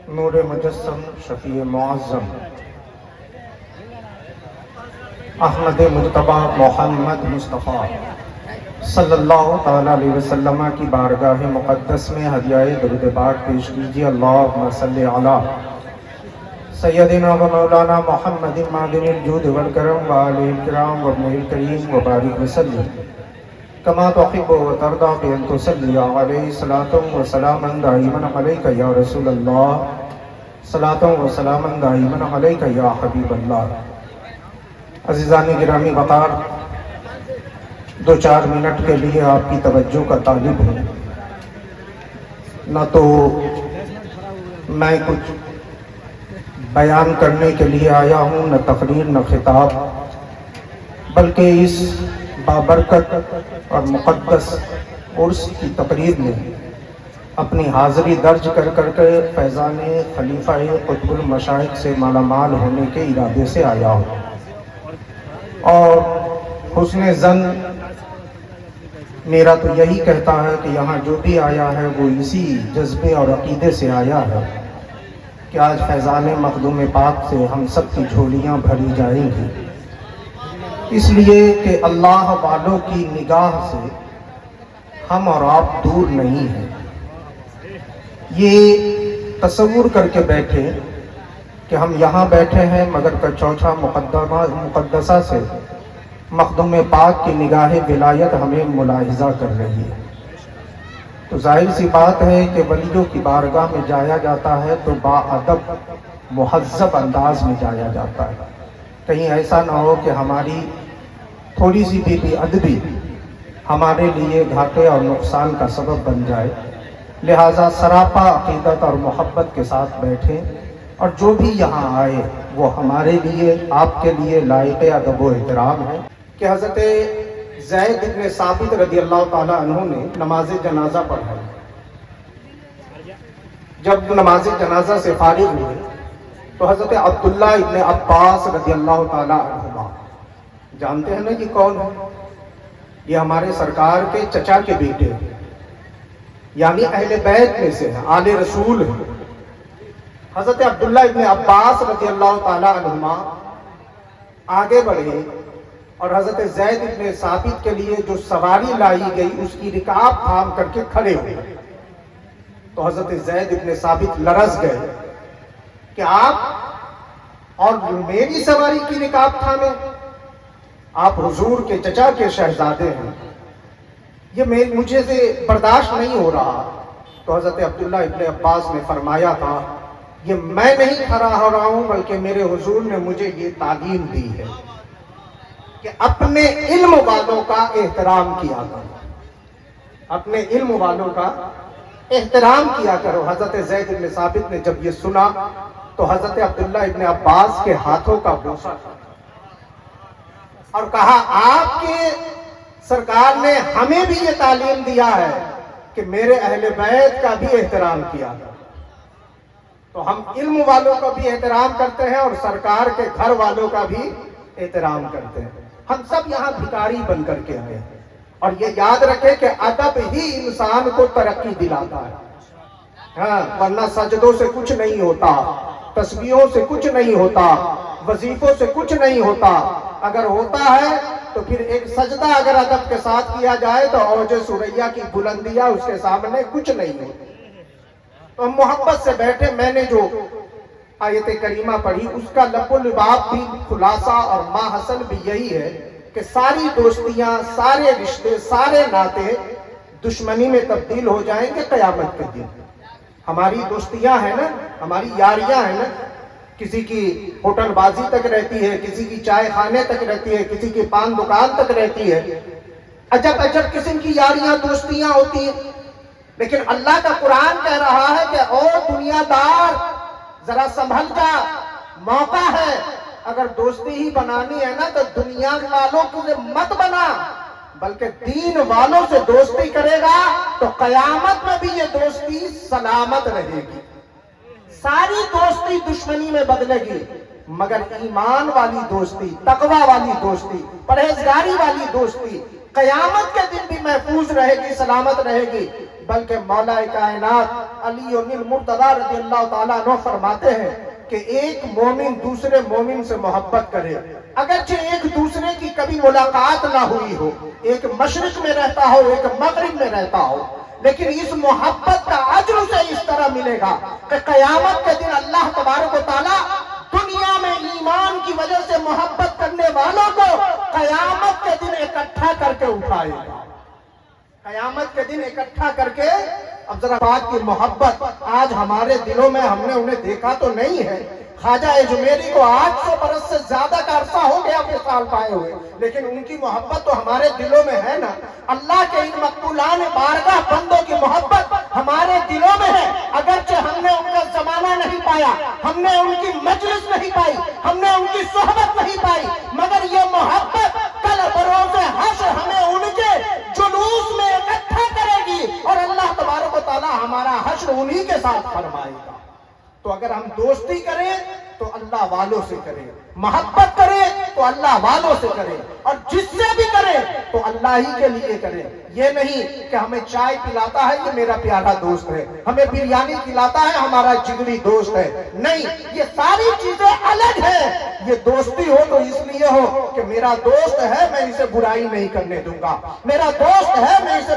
نور مجسم شفیع معظم احمد مجتبی محمد مصطفیٰ صلی اللہ تعالیٰ علیہ وسلم کی بارگاہ مقدس میں ہدیہ درود پاک پیش کیجیے۔ اللہم صلی علی سیدنا و مولانا محمد معدن الجود والکرم وآلہ الکرام وابنہ الکریم وبارک وسلم کما تحب و ترضى بأن تصلی علیہ صلاة و سلاما دائما علیک یا رسول اللہ، صلاة و سلاما دائما علیک یا حبیب اللہ۔ عزیزان گرامی وقار، دو چار منٹ کے لیے آپ کی توجہ کا طالب ہوں۔ نہ تو میں کچھ بیان کرنے کے لیے آیا ہوں، نہ تقریر نہ خطاب، بلکہ اس بابرکت اور مقدس عرس کی تقریب میں اپنی حاضری درج کر کے فیضان خلیفہ قطب المشائخ سے مالا مال ہونے کے ارادے سے آیا ہوں، اور حسن ظن میرا تو یہی کہتا ہے کہ یہاں جو بھی آیا ہے وہ اسی جذبے اور عقیدے سے آیا ہے کہ آج فیضان مخدوم پاک سے ہم سب کی جھولیاں بھری جائیں گی، اس لیے کہ اللہ والوں کی نگاہ سے ہم اور آپ دور نہیں ہیں۔ یہ تصور کر کے بیٹھے کہ ہم یہاں بیٹھے ہیں مگر کچوچھا مقدسہ سے مخدوم پاک کی نگاہ ولایت ہمیں ملاحظہ کر رہی ہے، تو ظاہر سی بات ہے کہ ولیوں کی بارگاہ میں جایا جاتا ہے تو باادب مہذب انداز میں جایا جاتا ہے، کہیں ایسا نہ ہو کہ ہماری تھوڑی سی بھی بے ادبی ہمارے لیے گھاٹے اور نقصان کا سبب بن جائے، لہٰذا سراپا عقیدت اور محبت کے ساتھ بیٹھیں، اور جو بھی یہاں آئے وہ ہمارے لیے، آپ کے لیے لائق ادب و احترام ہے کہ حضرت زید بن ثابت رضی اللہ تعالیٰ عنہ نے نماز جنازہ پڑھائی۔ جب نماز جنازہ سے فارغ ہوئے تو حضرت عبداللہ ابن عباس رضی اللہ تعالیٰ عنہما، جانتے ہیں نا یہ کون ہے؟ یہ ہمارے سرکار کے چچا کے بیٹے ہیں، یعنی اہل بیت میں سے ہیں، آل رسول ہیں۔ حضرت عبداللہ ابن عباس رضی اللہ تعالیٰ عنہما آگے بڑھے اور حضرت زید ابن ثابت کے لیے جو سواری لائی گئی اس کی رکاب تھام کر کے کھڑے ہوئے، تو حضرت زید ابن ثابت لرز گئے کہ آپ اور میری سواری کی رکاب تھامے، آپ حضور کے چچا کے شہزادے ہیں، یہ مجھے سے برداشت نہیں ہو رہا۔ تو حضرت عبداللہ ابن عباس نے فرمایا تھا، یہ میں نہیں کھڑا ہو رہا ہوں بلکہ میرے حضور نے مجھے یہ تعلیم دی ہے کہ اپنے علم والوں کا احترام کیا کرو، اپنے علم والوں کا احترام کیا کرو۔ حضرت زید بن ثابت نے جب یہ سنا تو حضرت عبداللہ ابن عباس کے ہاتھوں کا بوسہ اور کہا، آپ کے سرکار نے ہمیں بھی یہ تعلیم دیا ہے کہ میرے اہل بیت کا بھی احترام کیا کرو۔ تو ہم علم والوں کا بھی احترام کرتے ہیں اور سرکار کے گھر والوں کا بھی احترام کرتے ہیں۔ ہم سب یہاں بھکاری بن کر کے آئے ہیں، اور یہ یاد رکھے کہ ادب ہی انسان کو ترقی دلاتا ہے، ہاں، ورنہ سجدوں سے کچھ نہیں ہوتا، تسبیحوں سے کچھ نہیں ہوتا، وظیفوں سے کچھ نہیں ہوتا۔ اگر ہوتا ہے تو پھر ایک سجدہ اگر ادب کے ساتھ کیا جائے تو اوج ثریا کی بلندیاں اس کے سامنے کچھ نہیں ہوتی۔ تو ہم محبت سے بیٹھے، میں نے جو آیت کریمہ پڑھی اس کا لب و لباب بھی خلاصہ اور ماحصل بھی یہی ہے کہ ساری دوستیاں، سارے رشتے، سارے ناطے دشمنی میں تبدیل ہو جائیں گے قیامت کے دن۔ ہماری دوستیاں ہیں نا، ہماری یاریاں ہیں نا، کسی کی ہوٹل بازی تک رہتی ہے، کسی کی چائے خانے تک رہتی ہے، کسی کی پان دکان تک رہتی ہے، عجب عجب قسم کی یاریاں دوستیاں ہوتی ہیں، لیکن اللہ کا قرآن کہہ رہا ہے کہ او دنیا دار ذرا سنبھل جا، موقع ہے، اگر دوستی ہی بنانی ہے نا تو دنیا والوں سے مت بنا، بلکہ دین والوں سے دوستی کرے گا تو قیامت میں بھی یہ دوستی سلامت رہے گی۔ ساری دوستی دشمنی میں بدلے گی، مگر ایمان والی دوستی، تقوی والی دوستی، پرہیزگاری والی دوستی قیامت کے دن بھی محفوظ رہے گی، سلامت رہے گی۔ بلکہ مولا کائنات علی المرتضیٰ رضی اللہ تعالیٰ عنہ فرماتے ہیں کہ ایک مومن دوسرے مومن سے محبت کرے، اگرچہ ایک دوسرے کی کبھی ملاقات نہ ہوئی ہو، ایک مشرق میں رہتا ہو ایک مغرب میں رہتا ہو، لیکن اس محبت کا اجر اسے اس طرح ملے گا کہ قیامت کے دن اللہ تبارک و تعالیٰ دنیا میں ایمان کی وجہ سے محبت کرنے والوں کو قیامت کے دن اکٹھا کر کے اٹھائے گا، قیامت کے دن اکٹھا کر کے۔ اب ذرا بات کی محبت آج ہمارے دلوں میں، ہم نے انہیں دیکھا تو نہیں ہے، خواجہ اجمیری کو 800 برس سے زیادہ کا عرصہ ہو گیا وصال پائے ہوئے، لیکن ان کی محبت تو ہمارے دلوں میں ہے نا۔ اللہ کے ان مقبولان بارگاہ بندوں کی محبت ہمارے دلوں میں ہے، اگرچہ ہم نے ان کا زمانہ نہیں پایا، ہم نے ان کی مجلس نہیں پائی، ہم نے ان کی صحبت نہیں پائی، مگر یہ محبت کل بروز حشر ہمیں ان کے جلوس میں اکٹھا کرے گی اور اللہ تبارک و تعالی ہمارا حشر انہی کے ساتھ فرمائے گا۔ تو اگر ہم دوستی کریں تو اللہ والوں سے کریں، محبت کریں تو اللہ والوں سے کریں، اور جس سے بھی کریں تو اللہ ہی کے لیے کریں۔ یہ نہیں کہ ہمیں چائے پلاتا ہے یہ میرا پیارا دوست ہے، ہمیں بریانی کھلاتا ہے ہمارا جگری دوست ہے، نہیں، یہ ساری چیزیں الگ ہیں۔ یہ دوستی ہو تو اس لیے ہو کہ میرا دوست ہے میں اسے برائی نہیں کرنے دوں گا، میرا دوست ہے میں اسے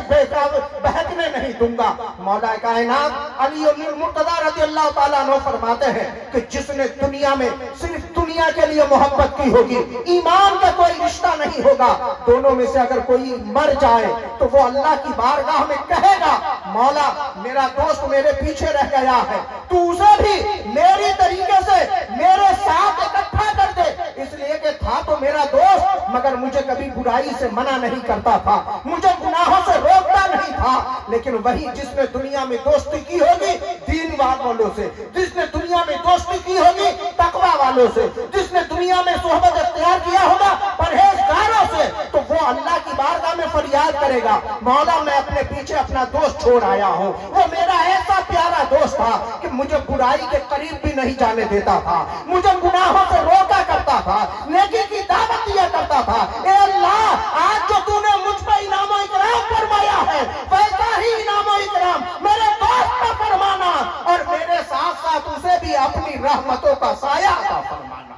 بہکنے نہیں دوں گا۔ مولا کائنات علی المرتضیٰ رضی اللہ تعالیٰ عنہ فرماتے ہیں کہ جس نے دنیا میں صرف دنیا کے لیے محبت کی ہوگی، ایمان کا کوئی رشتہ نہیں ہوگا، دونوں میں سے اگر کوئی مر جائے تو وہ اللہ کی بارگاہ میں کہے گا مولا میرا دوست میرے پیچھے رہ گیا ہے، تو اسے بھی میری طریقے سے میرے ساتھ اکٹھا کر دے، اس لیے کہ تھا تو میرا دوست مگر مجھے کبھی برائی سے منع نہیں کرتا تھا، مجھے گناہوں سے روکتا نہیں تھا۔ لیکن وہی جس نے دنیا میں دوستی کی ہوگی دین والوں سے، جس نے دنیا میں دوستی کی ہوگی تقوی والوں سے، جس نے دنیا میں صحبت اختیار کیا ہوگا پرہیزگاروں سے، تو وہ اللہ کی بارگاہ میں فریاد کرے گا مولا میں اپنے پیچھے اپنا دوست چھوڑ آیا ہوں، وہ میرا ایسا پیارا دوست تھا کہ مجھے برائی کے قریب بھی نہیں جانے دیتا تھا، مجھے گناہوں سے روکا کرتا تھا، نیکی کی دعوت دیا کرتا تھا۔ اے اللہ آج جو تو نے مجھ پر انعام و اکرام فرمایا ہے ویسا ہی انعام و اکرام میرے دوست پر فرمانا، اور میرے ساتھ ساتھ اسے بھی اپنی رحمتوں کا سایہ عطا فرمانا۔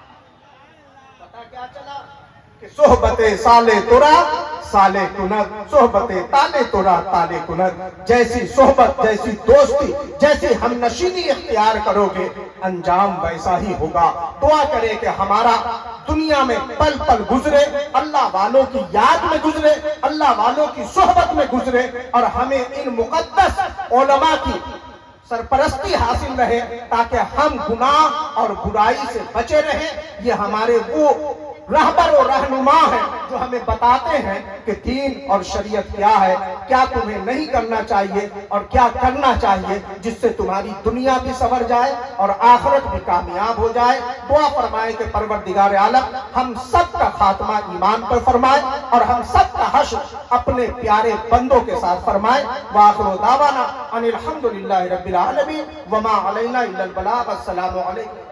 پتہ کیا چلا کہ صحبت سالے ترا سالے کنت، صحبت تالے ترا تالے کنت، جیسی صحبت جیسی دوستی جیسی ہم نشینی اختیار کرو گے انجام ویسا ہی ہوگا۔ دعا کرے کہ ہمارا دنیا میں پل پل گزرے اللہ والوں کی یاد میں گزرے، اللہ والوں کی صحبت میں گزرے، اور ہمیں ان مقدس علماء کی سرپرستی حاصل رہے تاکہ ہم گناہ اور برائی سے بچے رہیں۔ یہ ہمارے وہ رہبر و رہنما ہیں جو ہمیں بتاتے ہیں کہ دین اور شریعت کیا ہے، کیا تمہیں نہیں کرنا چاہیے اور کیا کرنا چاہیے، جس سے تمہاری دنیا بھی سنور جائے اور آخرت بھی کامیاب ہو جائے۔ دعا فرمائے کہ پروردگار عالم ہم سب کا خاتمہ ایمان پر فرمائے اور ہم سب کا حشر اپنے پیارے بندوں کے ساتھ فرمائے۔ وآخر دعوانا ان الحمدللہ رب العالمین وما علینا الا البلاغ۔ السلام علیکم۔